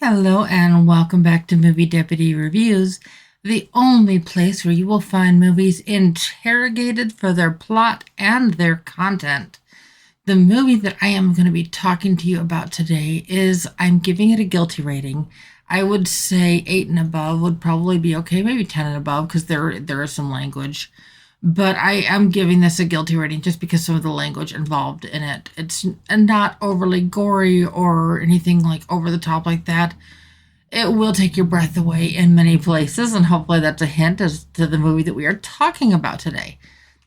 Hello and welcome back to Movie Deputy Reviews, the only place where you will find movies interrogated for their plot and their content. The movie that I am going to be talking to you about today I'm giving it a guilty rating. I would say 8 and above would probably be okay, maybe 10 and above because there is some language. But I am giving this a guilty rating just because some of the language involved in it. It's not overly gory or anything like over the top like that. It will take your breath away in many places, and hopefully that's a hint as to the movie that we are talking about today.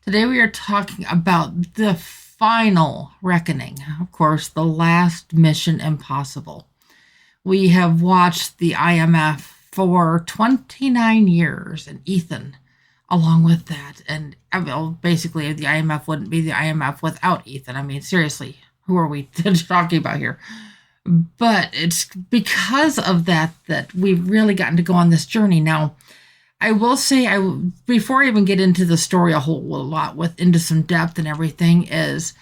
Today we are talking about the final reckoning. Of course, the last Mission Impossible. We have watched the IMF for 29 years, and Ethan along with that. And basically, the IMF wouldn't be the IMF without Ethan. I mean, seriously, who are we talking about here? But it's because of that we've really gotten to go on this journey. Now, I will say, before I even get into the story a whole lot into some depth and everything, is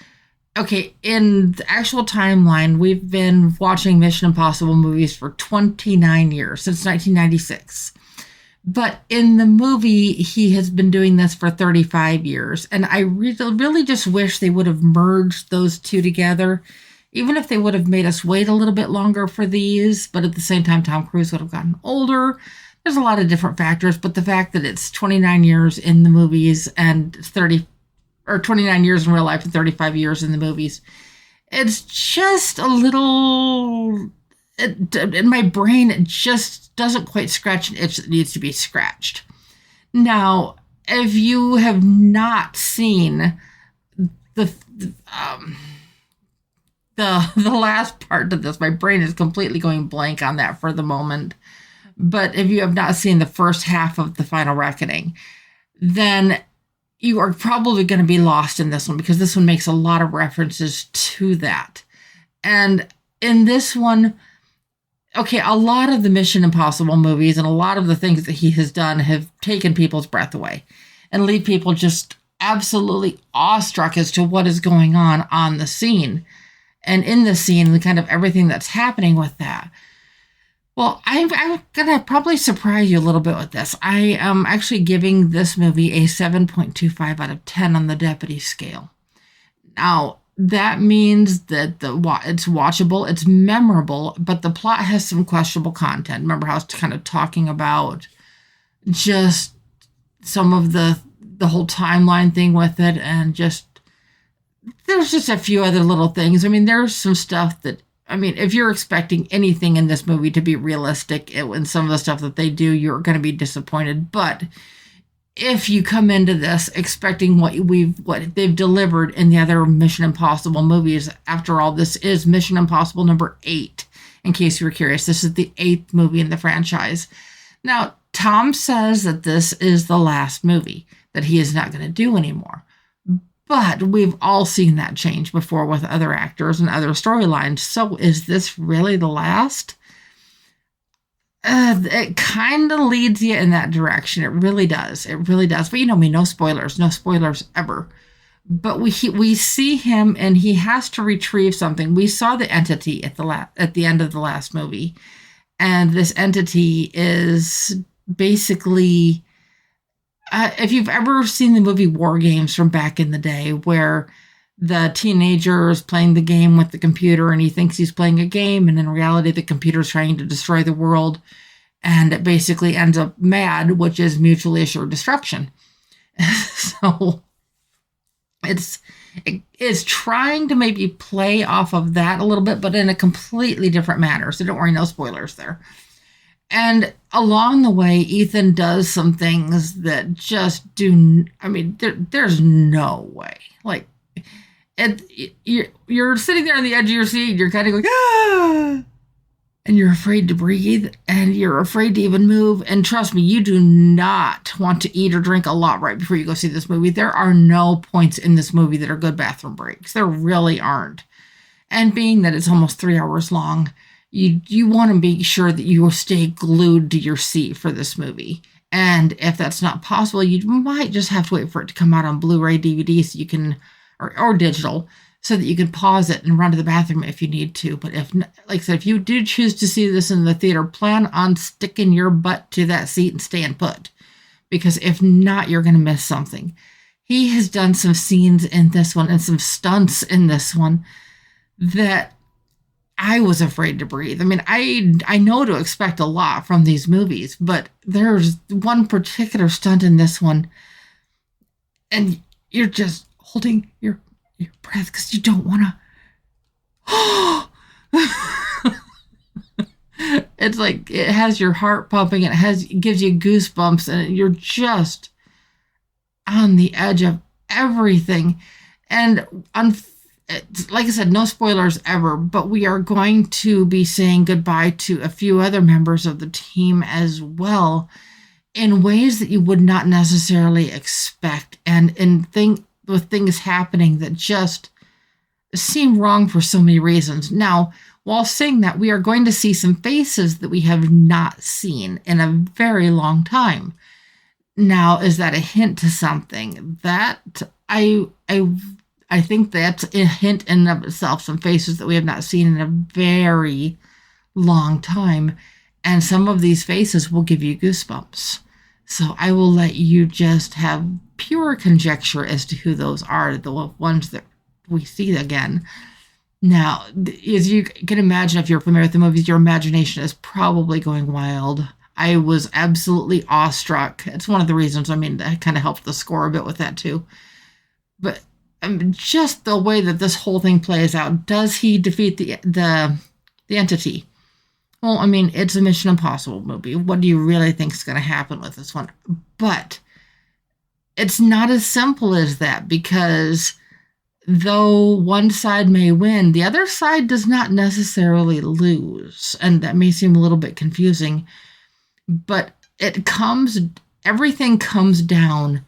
okay, in the actual timeline, we've been watching Mission Impossible movies for 29 years, since 1996. But in the movie, he has been doing this for 35 years. And I really just wish they would have merged those two together, even if they would have made us wait a little bit longer for these. But at the same time, Tom Cruise would have gotten older. There's a lot of different factors. But the fact that it's 29 years in the movies and 29 years in real life and 35 years in the movies, it's just a little... in my brain, it just doesn't quite scratch an itch that needs to be scratched. Now, if you have not seen the last part of this, my brain is completely going blank on that for the moment. But if you have not seen the first half of the Final Reckoning, then you are probably going to be lost in this one because this one makes a lot of references to that. And in this one, okay, a lot of the Mission Impossible movies and a lot of the things that he has done have taken people's breath away and leave people just absolutely awestruck as to what is going on the scene and in the scene and kind of everything that's happening with that. Well, I'm going to probably surprise you a little bit with this. I am actually giving this movie a 7.25 out of 10 on the Deputy scale. Now, that means that it's watchable, it's memorable, but the plot has some questionable content. Remember how I was kind of talking about just some of the whole timeline thing with it, and there's just a few other little things. I mean, there's some stuff that, if you're expecting anything in this movie to be realistic, and some of the stuff that they do, you're going to be disappointed. But if you come into this expecting what they've delivered in the other Mission Impossible movies, after all, this is Mission Impossible number 8. In case you were curious, this is the 8th movie in the franchise. Now, Tom says that this is the last movie that he is not going to do anymore. But we've all seen that change before with other actors and other storylines. So is this really the last? It kind of leads you in that direction. It really does. It really does. But you know me, no spoilers ever. But we see him, and he has to retrieve something. We saw the entity at the end of the last movie, and this entity is basically, if you've ever seen the movie War Games from back in the day, where the teenager is playing the game with the computer and he thinks he's playing a game, and in reality the computer's trying to destroy the world, and it basically ends up mad, which is mutually assured destruction. So it's trying to maybe play off of that a little bit, but in a completely different manner. So don't worry, no spoilers there. And along the way, Ethan does some things that just there's no way. Like, you're sitting there on the edge of your seat, you're kind of going, ah! And you're afraid to breathe, and you're afraid to even move. And trust me, you do not want to eat or drink a lot right before you go see this movie. There are no points in this movie that are good bathroom breaks. There really aren't. And being that it's almost 3 hours long, you want to be sure that you will stay glued to your seat for this movie. And if that's not possible, you might just have to wait for it to come out on Blu-ray, DVD, so you can, or digital, so that you can pause it and run to the bathroom if you need to. But if, like I said, if you do choose to see this in the theater, plan on sticking your butt to that seat and staying put. Because if not, you're going to miss something. He has done some scenes in this one and some stunts in this one that I was afraid to breathe. I mean, I know to expect a lot from these movies, but there's one particular stunt in this one, and you're just holding your breath because you don't want to. It's like it has your heart pumping, and it gives you goosebumps, and you're just on the edge of everything. And like I said, no spoilers ever, but we are going to be saying goodbye to a few other members of the team as well, in ways that you would not necessarily expect, and with things happening that just seem wrong for so many reasons. Now, while saying that, we are going to see some faces that we have not seen in a very long time. Now, is that a hint to something? That I think that's a hint in and of itself, some faces that we have not seen in a very long time. And some of these faces will give you goosebumps. So I will let you just have pure conjecture as to who those are, the ones that we see again. Now, as you can imagine, if you're familiar with the movies, your imagination is probably going wild. I was absolutely awestruck. It's one of the reasons, that kind of helped the score a bit with that too. But just the way that this whole thing plays out, does he defeat the entity? Well, it's a Mission Impossible movie. What do you really think is going to happen with this one? But it's not as simple as that, because though one side may win, the other side does not necessarily lose. And that may seem a little bit confusing, but everything comes down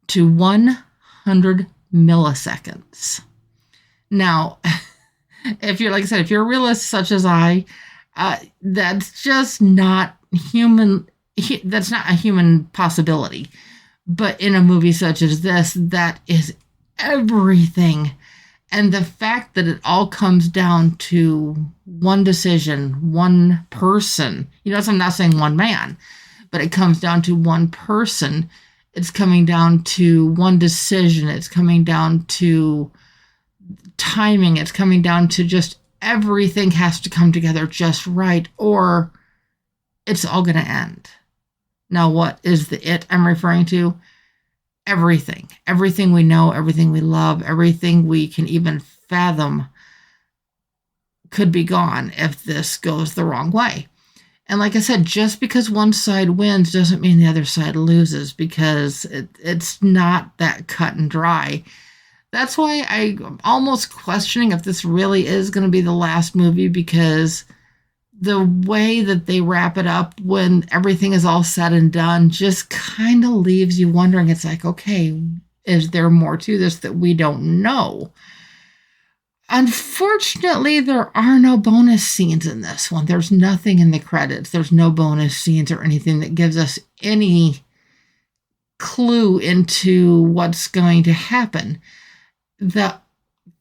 to 100 milliseconds. Now, if you're, like I said, if you're a realist such as I, that's just not human. That's not a human possibility. But in a movie such as this, that is everything. And the fact that it all comes down to one decision, one person, I'm not saying one man, but it comes down to one person. It's coming down to one decision. It's coming down to timing. It's coming down to just everything has to come together just right, or it's all going to end. Now, what is the it I'm referring to? Everything we know, everything we love, everything we can even fathom could be gone if this goes the wrong way. And like I said, just because one side wins doesn't mean the other side loses, because it's not that cut and dry. That's why I'm almost questioning if this really is going to be the last movie, because the way that they wrap it up when everything is all said and done just kind of leaves you wondering. It's like, okay, is there more to this that we don't know? Unfortunately, there are no bonus scenes in this one. There's nothing in the credits. There's no bonus scenes or anything that gives us any clue into what's going to happen. The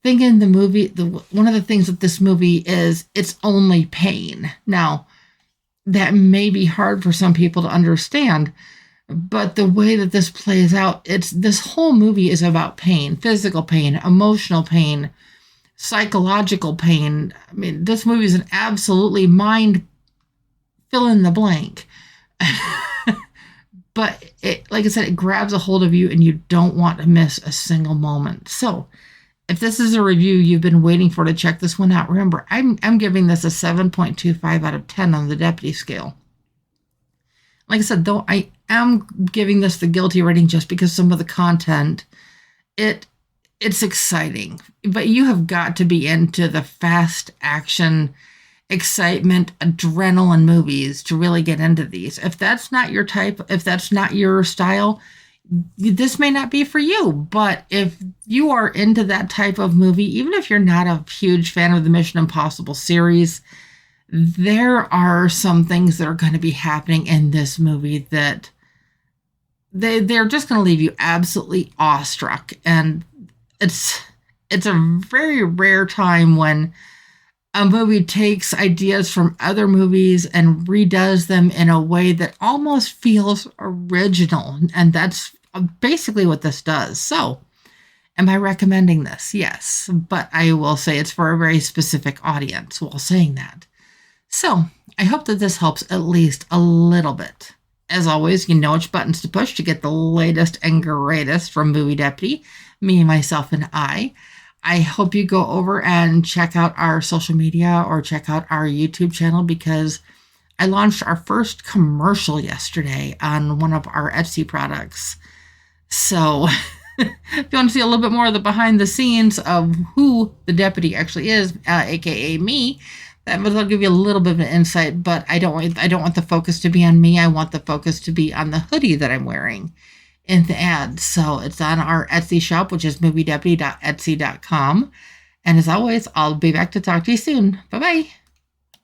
thing in the movie, one of the things with this movie is it's only pain. Now, that may be hard for some people to understand, but the way that this plays out, this whole movie is about pain, physical pain, emotional pain, psychological pain. This movie is an absolutely mind fill in the blank. But like I said, it grabs a hold of you and you don't want to miss a single moment. So if this is a review you've been waiting for to check this one out, remember, I'm giving this a 7.25 out of 10 on the deputy scale. Like I said, though, I am giving this the guilty rating just because some of the content, it's exciting. But you have got to be into the fast action, excitement, adrenaline movies to really get into these. If that's not your type, if that's not your style, this may not be for you. But if you are into that type of movie, even if you're not a huge fan of the Mission Impossible series, there are some things that are going to be happening in this movie that they're just going to leave you absolutely awestruck. And it's a very rare time when a movie takes ideas from other movies and redoes them in a way that almost feels original. And that's basically what this does. So, am I recommending this? Yes. But I will say it's for a very specific audience while saying that. So, I hope that this helps at least a little bit. As always, you know which buttons to push to get the latest and greatest from Movie Deputy, me, myself, and I. I hope you go over and check out our social media or check out our YouTube channel because I launched our first commercial yesterday on one of our Etsy products. So if you want to see a little bit more of the behind the scenes of who the deputy actually is, aka me, that'll give you a little bit of an insight, but I don't want the focus to be on me. I want the focus to be on the hoodie that I'm wearing in the ad. So it's on our Etsy shop, which is moviedeputy.etsy.com. And as always, I'll be back to talk to you soon. Bye-bye.